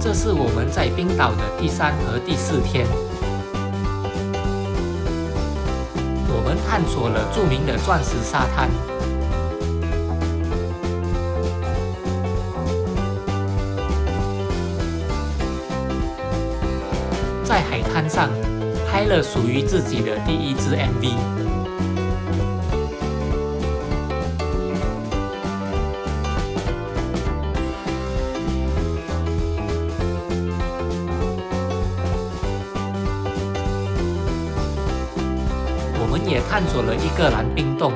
這是我們在冰島的第3和第4天。我們探索了著名的鑽石沙灘，在海灘上拍了屬於自己的第1支 MV。我們也探索了一個藍冰洞，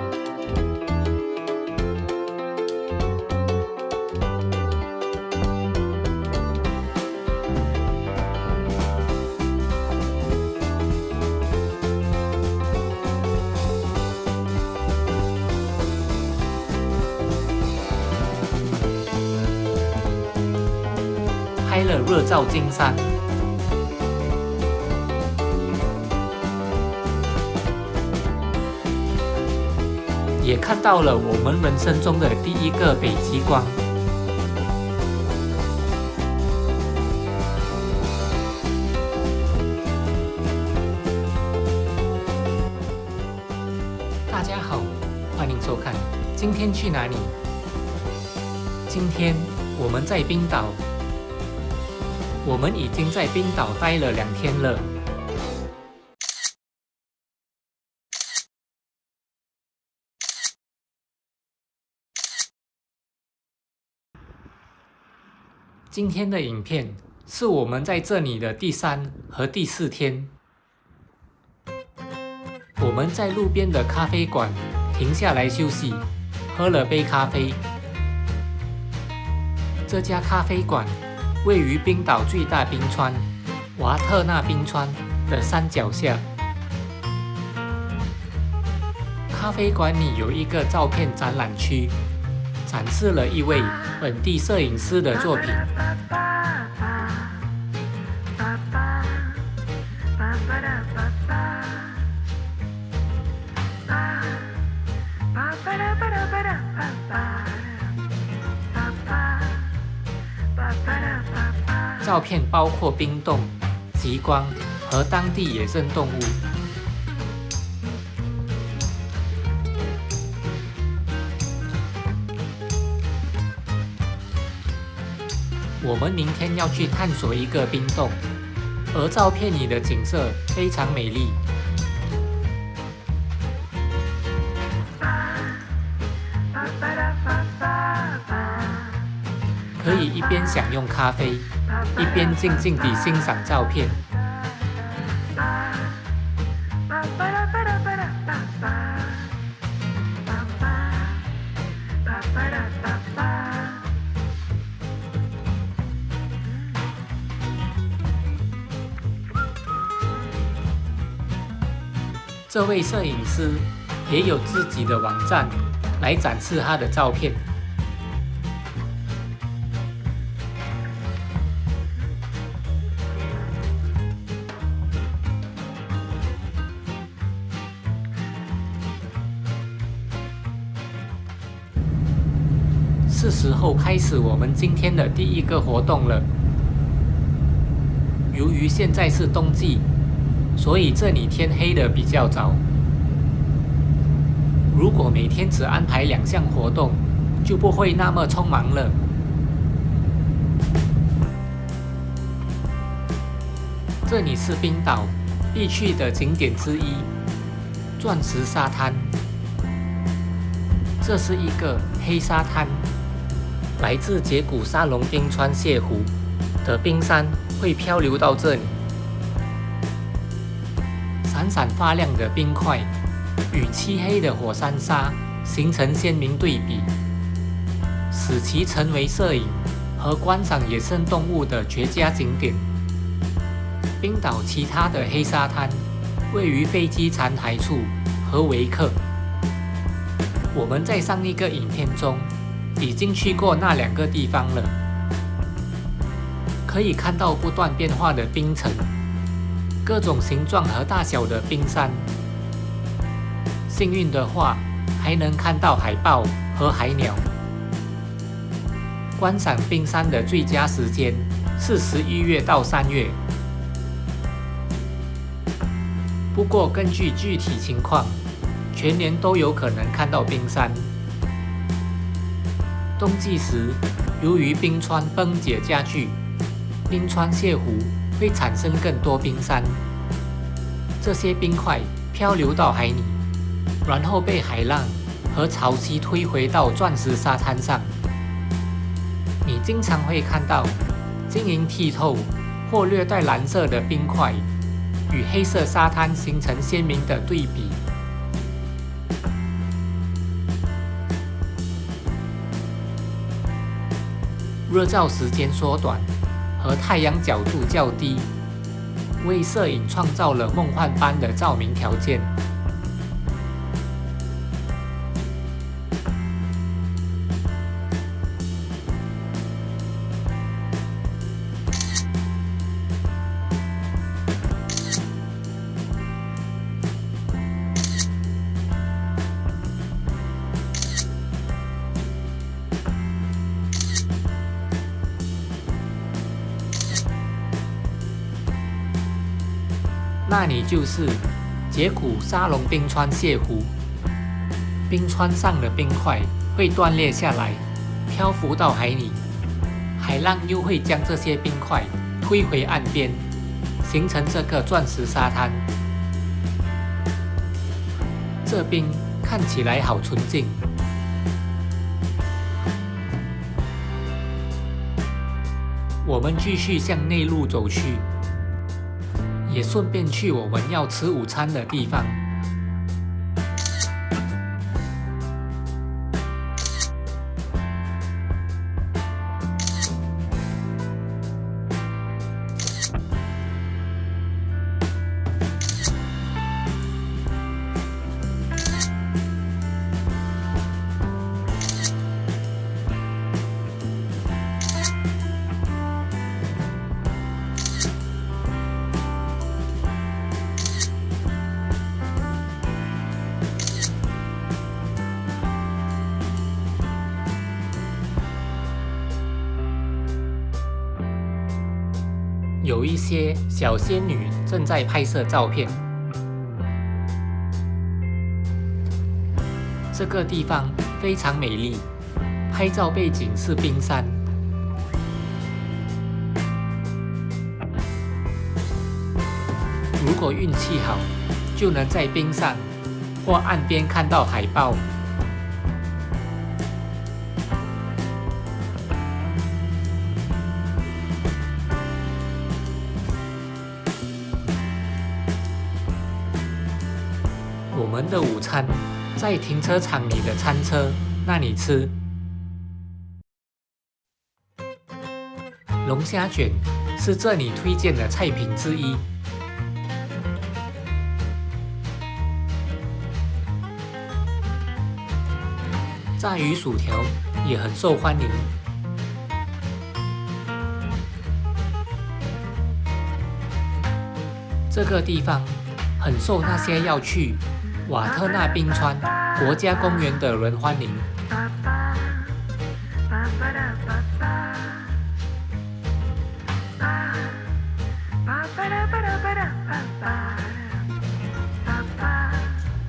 拍了熱照金山，也看到了我們人生中的第1個北極光。大家好，歡迎收看。今天去哪裡？今天我們在冰島。我們已經在冰島待了2天了。今天的影片是我們在這裡的第3和第4天。我們在路邊的咖啡館停下來休息，喝了杯咖啡。這家咖啡館位於冰島最大冰川瓦特納冰川的山腳下。咖啡館裡有一個照片展覽區，展示了一位本地攝影師的作品。照片包括冰洞、極光和當地野生動物。我們明天要去探索一個冰洞，而照片裡的景色非常美麗。可以一邊享用咖啡，一邊靜靜地欣賞照片。這位攝影師也有自己的網站來展示他的照片。是時候開始我們今天的第1個活動了。由於現在是冬季，所以這裡天黑得比較早。如果每天只安排2項活動，就不會那麼匆忙了。這裡是冰島必去的景點之一——鑽石沙灘。這是一個黑沙灘。來自傑古沙龍冰川瀉湖的冰山會漂流到這裡，閃閃發亮的冰塊與漆黑的火山沙形成鮮明對比，使其成為攝影和觀賞野生動物的絕佳景點。冰島其他的黑沙灘位於飛機殘骸處和維克。我們在上一個影片中已經去過那2個地方了，可以看到不斷變化的冰層，各種形狀和大小的冰山。幸運的話，還能看到海豹和海鳥。觀賞冰山的最佳時間是11月到3月。不過根據具體情況，全年都有可能看到冰山。冬季時，由於冰川崩解加劇，冰川洩湖會產生更多冰山，這些冰塊漂流到海裡，然後被海浪和潮汐推回到鑽石沙灘上。你經常會看到晶瑩剔透或略帶藍色的冰塊與黑色沙灘形成鮮明的對比。日照時間縮短和太陽角度較低，為攝影創造了夢幻般的照明條件。那里就是杰古沙龙冰川洩湖，冰川上的冰塊會斷裂下來，漂浮到海裡，海浪又會將這些冰塊推回岸邊，形成這個鑽石沙灘。這冰看起來好純淨。我們繼續向內陸走去，也順便去我們要吃午餐的地方。有一些小仙女正在拍攝照片。這個地方非常美麗，拍照背景是冰山。如果運氣好，就能在冰上或岸邊看到海豹。我們的午餐在停車場裡的餐車那裡吃。龍蝦卷是這裡推薦的菜品之一。炸魚薯條也很受歡迎。這個地方很受那些要去瓦特納冰川國家公園的人歡迎。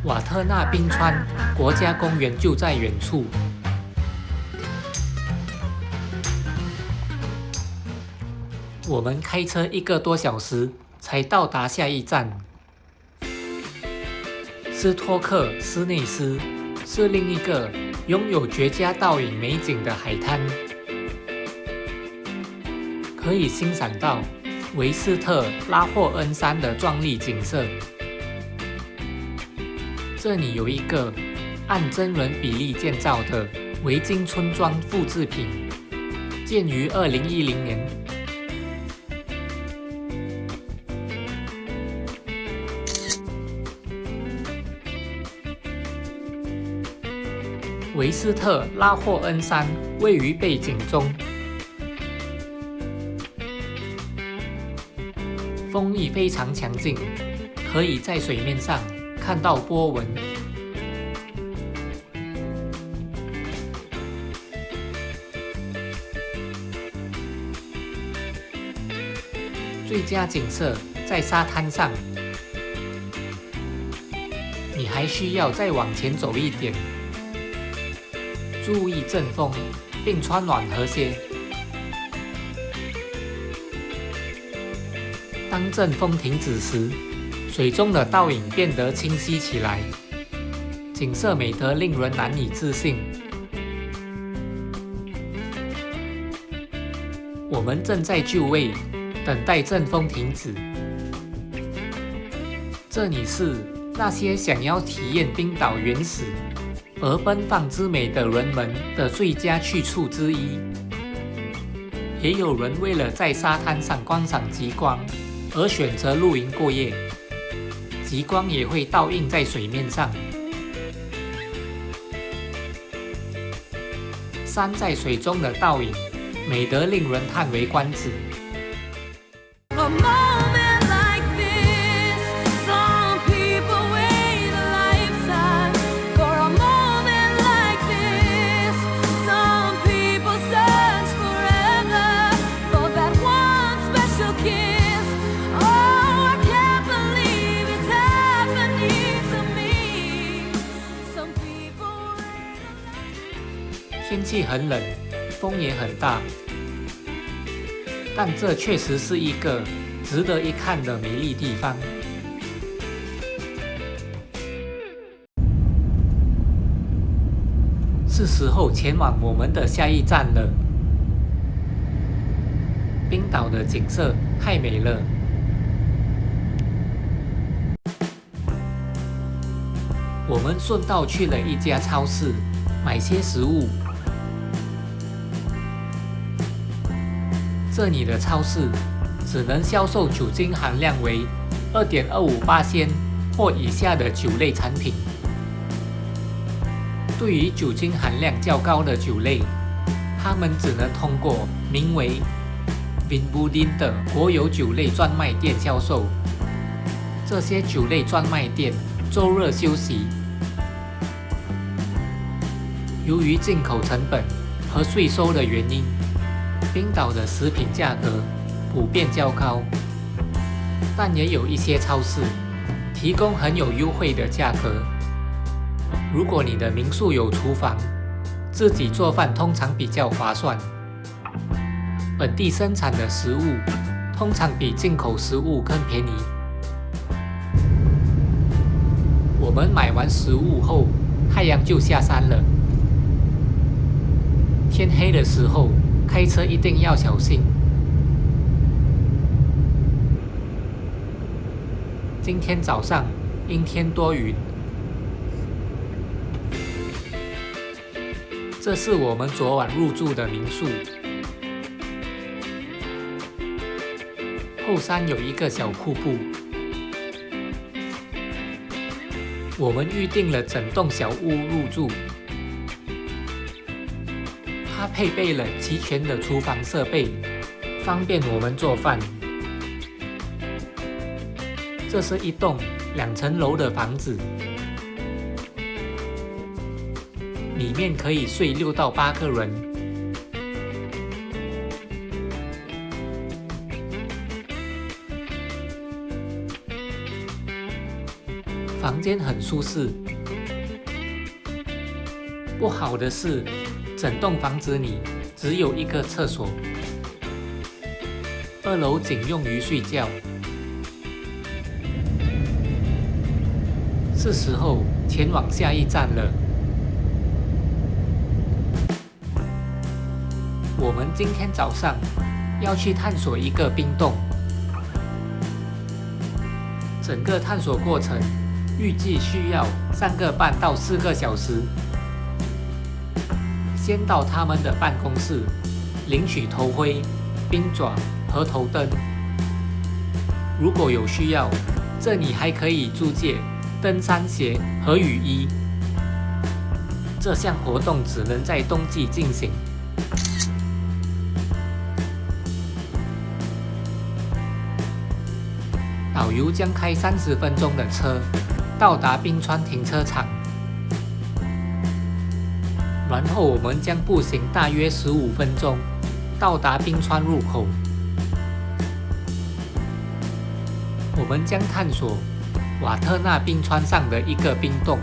瓦特納冰川國家公園就在遠處。我們開車1個多小時才到達下一站。斯托克斯內斯是另一個擁有絕佳倒影美景的海灘，可以欣賞到維斯特拉霍恩山的壯麗景色。這裡有一個按真人比例建造的維京村莊複製品，建於2010年。維斯特拉霍恩山位於背景中，風力非常強勁，可以在水面上看到波紋。最佳景色在沙灘上。你還需要再往前走一點，注意陣風，並穿暖和些。當陣風停止時，水中的倒影變得清晰起來，景色美得令人難以置信。我們正在就位，等待陣風停止。這裡是那些想要體驗冰島原始而奔放之美的人們的最佳去處之一。也有人為了在沙灘上觀賞極光而選擇露營過夜，極光也會倒映在水面上。山在水中的倒影，美得令人嘆為觀止。天氣很冷，風也很大，但這確實是一個值得一看的美麗地方。是時候前往我們的下一站了。冰島的景色太美了。我們順道去了一家超市，買些食物。這裡的超市只能銷售酒精含量為2.25%或以下的酒類產品。對於酒精含量較高的酒類，他們只能通過名為 Vinbudin 的國有酒類專賣店銷售。這些酒類專賣店週日休息。由於進口成本和稅收的原因，冰島的食品價格普遍較高，但也有一些超市提供很有優惠的價格。如果你的民宿有廚房，自己做飯通常比較划算。本地生產的食物通常比進口食物更便宜。我們買完食物後，太陽就下山了。天黑的時候，開車一定要小心。今天早上陰天多雲。這是我們昨晚入住的民宿。後山有一個小瀑布。我們預定了整棟小屋入住。它配備了齊全的廚房設備，方便我們做飯。這是一棟2層樓的房子，裡面可以睡6到8個人。房間很舒適。不好的是，整棟房子裡只有一個廁所，2樓僅用於睡覺。是時候前往下一站了。我們今天早上要去探索一個冰洞，整個探索過程預計需要3個半到4個小時。先到他們的辦公室領取頭盔、冰爪和頭燈。如果有需要，這裡還可以租借登山鞋和雨衣。這項活動只能在冬季進行。導遊將開30分鐘的車到達冰川停車場。然後我們將步行大約15分鐘到達冰川入口。我們將探索瓦特納冰川上的一個冰洞，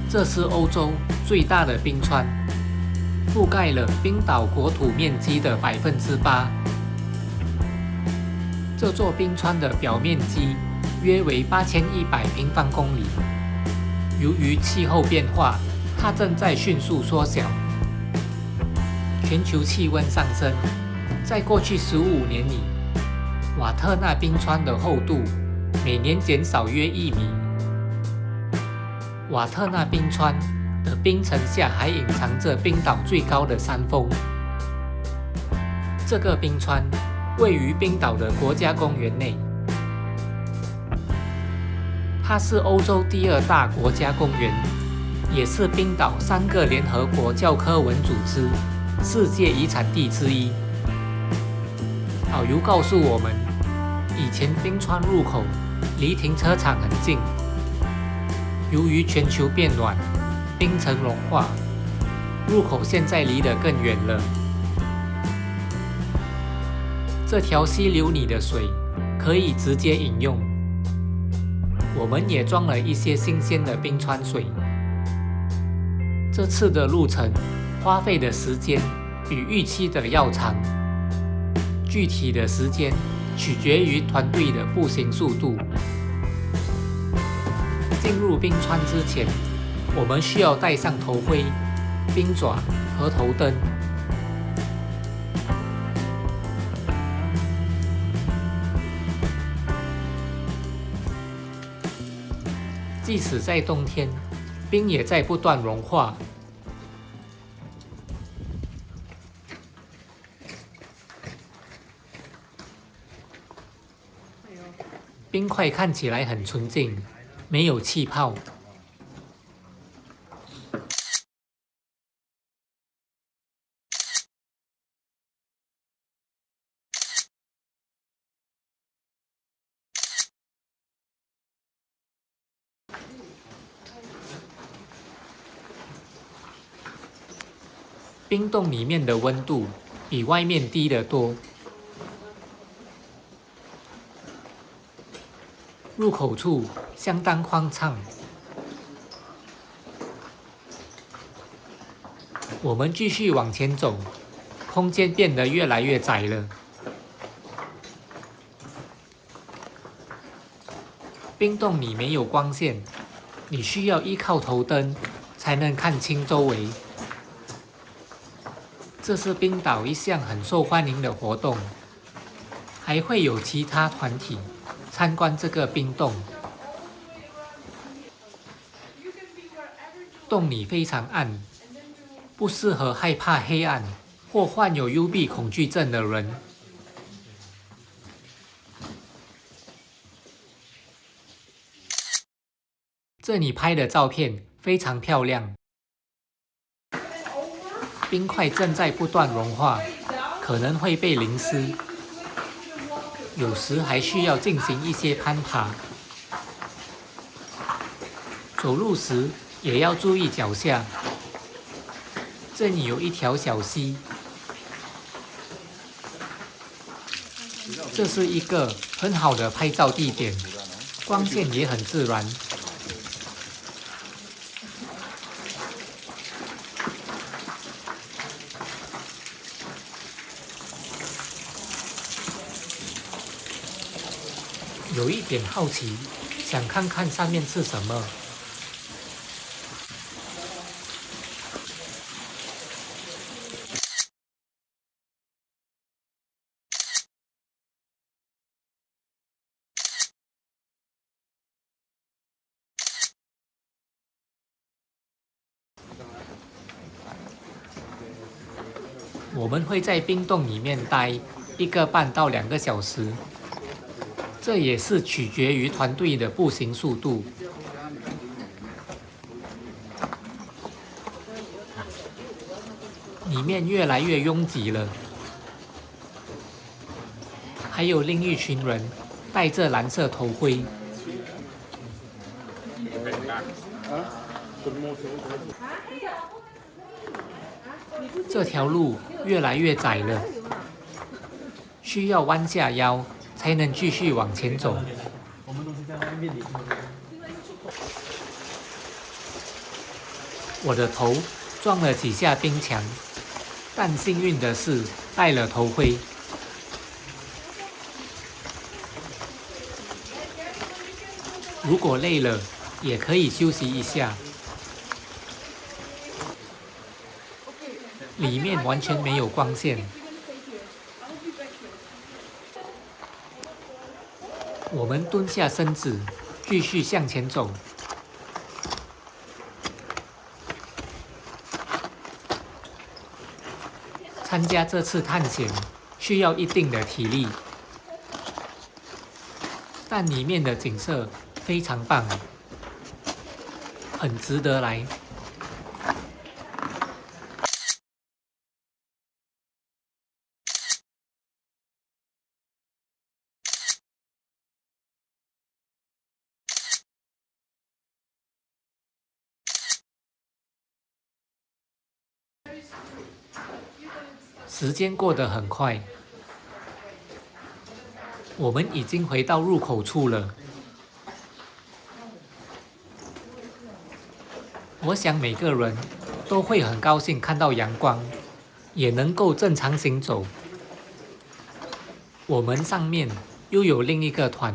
這是歐洲最大的冰川，覆蓋了冰島國土面積的8%。這座冰川的表面積約為8100平方公里。由於氣候變化，它正在迅速縮小。全球氣溫上升，在過去15年裡，瓦特納冰川的厚度每年減少約1米。瓦特納冰川的冰層下還隱藏着冰島最高的山峰。這個冰川位於冰島的國家公園內，它是歐洲第2大國家公園，也是冰島3個聯合國教科文組織世界遺產地之一。導遊告訴我們，以前冰川入口離停車場很近，由於全球變暖，冰層融化，入口現在離得更遠了。這條溪流裡的水可以直接飲用。我們也裝了一些新鮮的冰川水。這次的路程花費的時間比預期的要長，具體的時間取決於團隊的步行速度。進入冰川之前，我們需要戴上頭盔、冰爪和頭燈。即使在冬天，冰也在不斷融化。冰塊看起來很純淨，沒有氣泡。冰洞裡面的溫度比外面低得多。入口處相當寬敞。我們繼續往前走，空間變得越來越窄了。冰洞裡沒有光線，你需要依靠頭燈才能看清周圍。這是冰島一項很受歡迎的活動，還會有其他團體參觀這個冰洞。洞裡非常暗，不適合害怕黑暗或患有幽閉恐懼症的人。這裡拍的照片非常漂亮。冰塊正在不斷融化，可能會被淋濕。有時還需要進行一些攀爬。走路時也要注意腳下。這裡有一條小溪，這是一個很好的拍照地點，光線也很自然。有一點好奇，想看看上面是什麼。我們會在冰洞裡面待1個半到2個小時。這也是取決於團隊的步行速度。裡面越來越擁擠了，還有另一群人戴着藍色頭盔。這條路越來越窄了，需要彎下腰才能繼續往前走。我的頭撞了幾下冰牆，但幸運的是戴了頭盔。如果累了，也可以休息一下。裡面完全沒有光線。我們蹲下身子，繼續向前走。參加這次探險需要一定的體力，但裡面的景色非常棒，很值得來。时間過得很快，我們已經回到入口處了。我想每個人都會很高興看到陽光，也能夠正常行走。我們上面又有另一個團。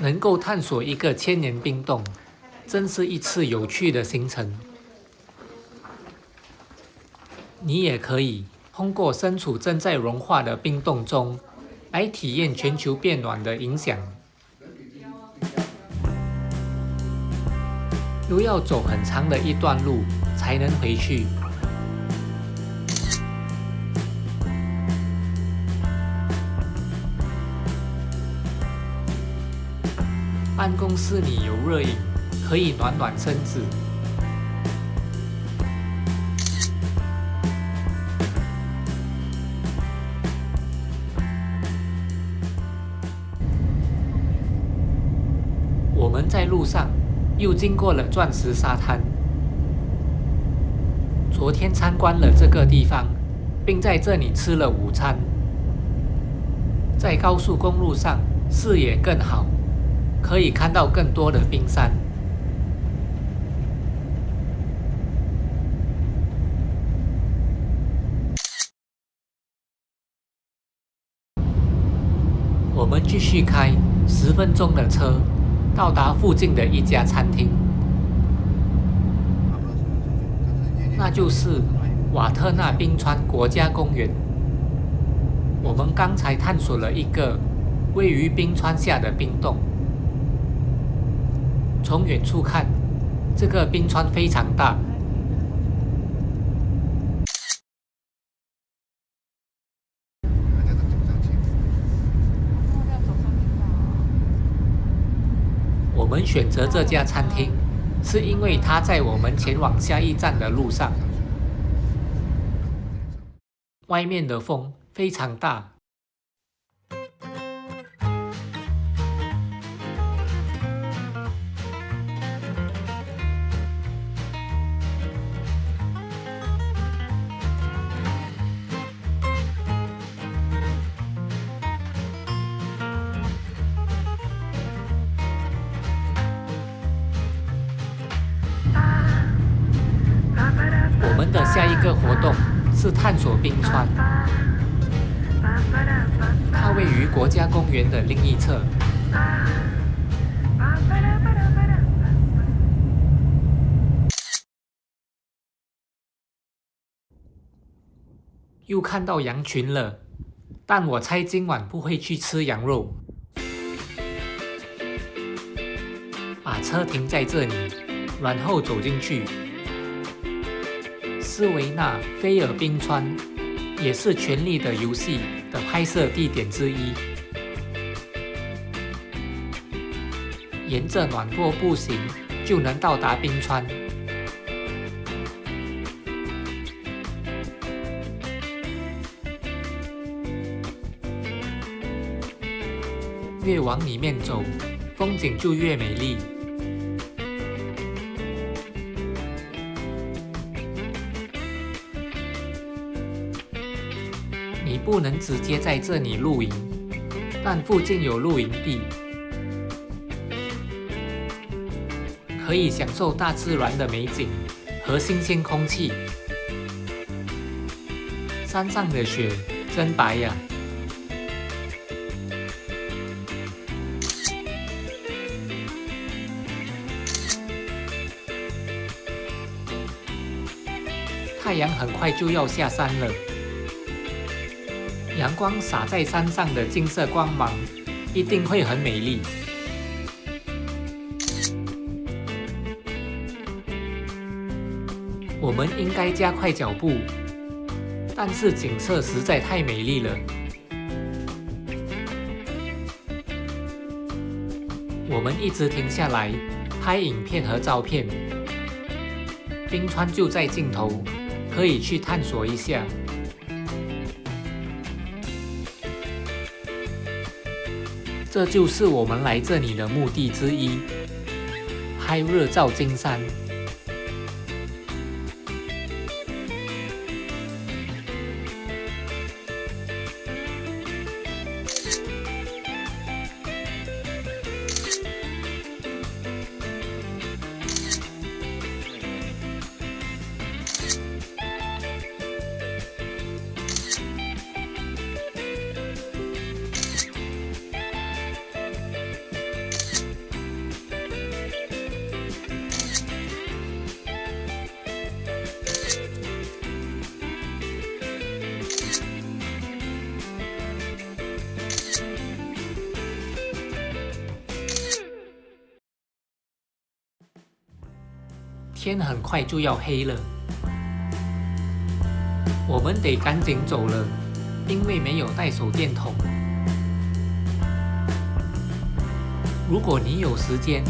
能夠探索一個千年冰洞，真是一次有趣的行程。你也可以通過身處正在融化的冰洞中，來體驗全球變暖的影響。又要走很長的一段路才能回去。辦公室裡有熱飲，可以暖暖身子。我們在路上又經過了鑽石沙灘。昨天參觀了這個地方，並在這裡吃了午餐。在高速公路上，視野更好。可以看到更多的冰山。我們繼續開10分鐘的車，到達附近的一家餐廳，那就是瓦特納冰川國家公園。我們剛才探索了一個位於冰川下的冰洞。從遠處看，這個冰川非常大。我們選擇這家餐廳，是因為它在我們前往下一站的路上。外面的風非常大。我們的下一個活動是探索冰川，它位於國家公園的另一側。又看到羊群了，但我猜今晚不會去吃羊肉。把車停在這裡，然後走進去。斯維納菲爾冰川也是《權力的遊戲》的拍攝地點之一。沿着暖坡步行就能到達冰川。越往裡面走，風景就越美麗。你不能直接在這裡露營，但附近有露營地，可以享受大自然的美景和新鮮空氣。山上的雪真白呀！太陽很快就要下山了，陽光灑在山上的金色光芒一定會很美麗。我們應該加快腳步，但是景色實在太美麗了。我們一直停下來拍影片和照片，冰川就在盡頭，可以去探索一下。這就是我們來這裡的目的之一，拍日照金山。天很快就要黑了，我們得趕緊走了，因為沒有帶手電筒。如果你有時間，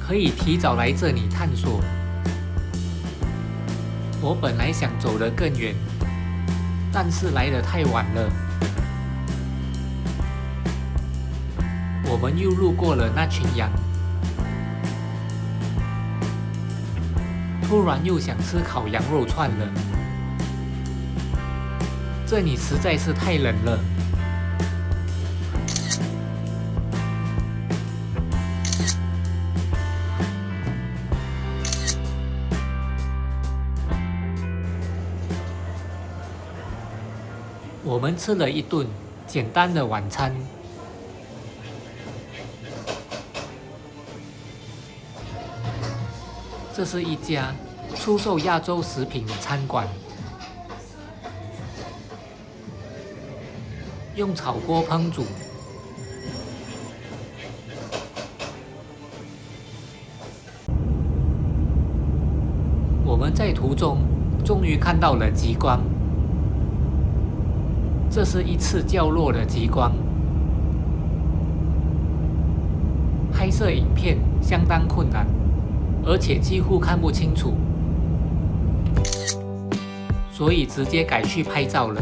可以提早來這裡探索。我本來想走得更遠，但是來得太晚了。我們又路過了那群羊。突然又想吃烤羊肉串了，這裡實在是太冷了。我們吃了一頓簡單的晚餐。這是一家出售亞洲食品的餐館，用炒鍋烹煮。我們在途中終於看到了極光，這是一次較弱的極光，拍攝影片相當困難。而且幾乎看不清楚，所以直接改去拍照了。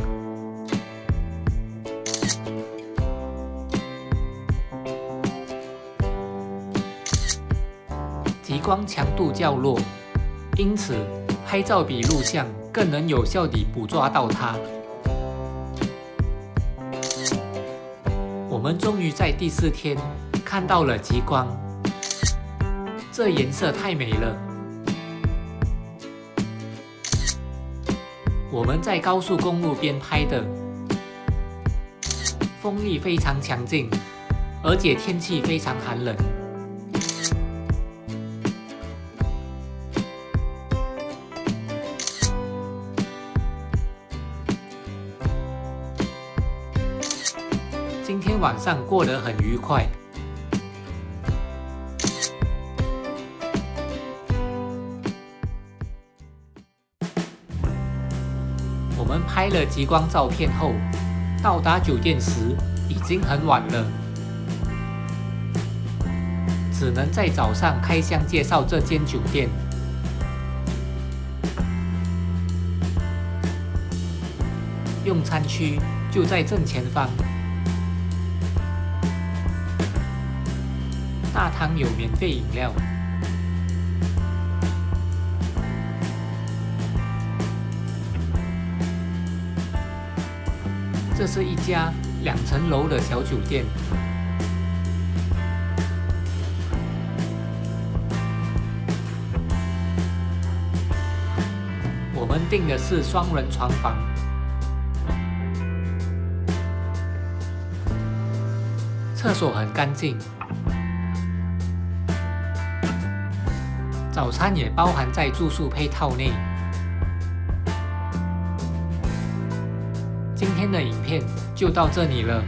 極光強度較弱，因此拍照比錄像更能有效地捕捉到它。我們終於在第4天看到了極光。這顏色太美了。我們在高速公路邊拍的，風力非常強勁，而且天氣非常寒冷。今天晚上過得很愉快。我們拍了極光照片後，到達酒店時已經很晚了。只只能在早上開箱介紹這間酒店。用餐區就在正前方，大堂有免費飲料。這是一家2層樓的小酒店。我們訂的是雙人床房。廁所很乾淨，早餐也包含在住宿配套內。今天的影片就到這裡了。